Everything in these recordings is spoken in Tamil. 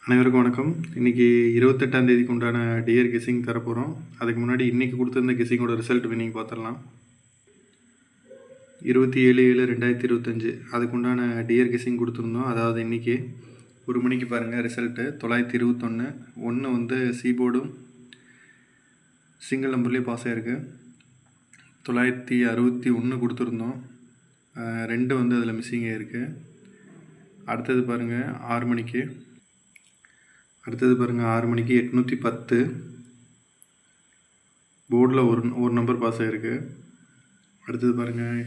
அனைவருக்கும் வணக்கம். இன்றைக்கி 28ஆம் தேதிக்கு உண்டான டியர் கெஸ்ஸிங் தரப்போகிறோம். அதுக்கு முன்னாடி இன்றைக்கி கொடுத்துருந்த கெஸ்ஸிங்கோட ரிசல்ட் வின்னிங் பார்த்துடலாம். 27/7/2025 அதுக்கு உண்டான டியர் கெஸ்ஸிங் கொடுத்துருந்தோம். அதாவது இன்றைக்கி 1 மணிக்கு பாருங்கள் ரிசல்ட்டு 921. 1 வந்து சீபோர்டும் சிங்கிள் நம்பர்லேயே பாஸ் ஆகிருக்கு. 961 கொடுத்துருந்தோம். 2 வந்து அதில் மிஸ்ஸிங் ஆகிருக்கு. அடுத்தது பாருங்கள் 6 மணிக்கு 6 மணிக்கு 810 போர்டில் ஒரு நம்பர் பாஸ் ஆகிருக்கு. அடுத்தது பாருங்கள்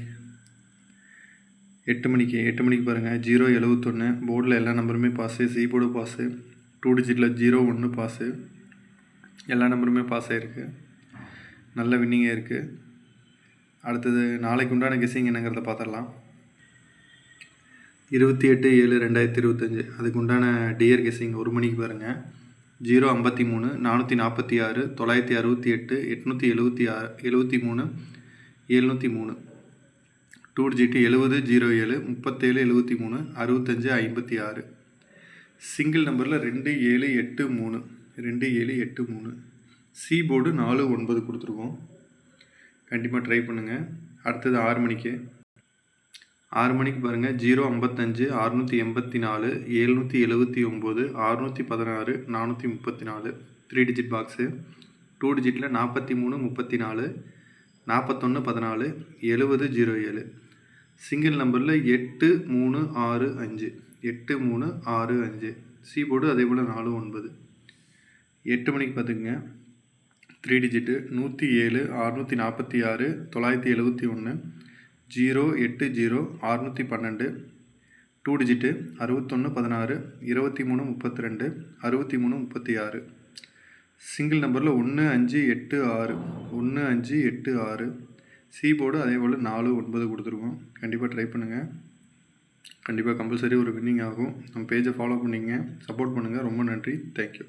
8 மணிக்கு பாருங்கள் 071 போர்டில் எல்லா நம்பருமே பாஸு. C board pass. 2 டிஜிட்டில் 01 பாஸு. எல்லா நம்பருமே பாஸ் ஆகிருக்கு. நல்ல வின்னிங்காக இருக்குது. அடுத்தது நாளைக்கு உண்டான கெஸ்ஸிங் என்னங்கிறத பார்த்துடலாம். 28/7/2025 அதுக்கு உண்டான டியர் கெஸ்ஸிங் 1 மணிக்கு பாருங்கள் 053 446 968 873 703 2 டிஜிட் 70 07 37 73 65 56 சிங்கிள் நம்பரில் 2783 சி போர்டு 49 கொடுத்துருக்கோம். கண்டிப்பாக ட்ரை பண்ணுங்கள். அடுத்தது 6 மணிக்கு பாருங்கள் 055 684 779 616 434 3 டிஜிட் பாக்ஸு. 2 டிஜிட்டில் 43 34 41 14 70 07 சிங்கிள் நம்பரில் 8365 சி போர்டு அதே போல் 49. 8 மணிக்கு பார்த்துக்குங்க 3 டிஜிட்டு 107 646 971 080 612 2 டிஜிட்டு 61 16 23 32 63 36 சிங்கிள் நம்பரில் 1586 சி போர்டு அதே போல் 49 கொடுத்துருக்கோம். கண்டிப்பாக ட்ரை பண்ணுங்கள். கண்டிப்பாக கம்பல்சரி ஒரு வின்னிங் ஆகும். நம்ம பேஜை ஃபாலோ பண்ணிங்க, சப்போர்ட் பண்ணுங்கள். ரொம்ப நன்றி. தேங்க்யூ.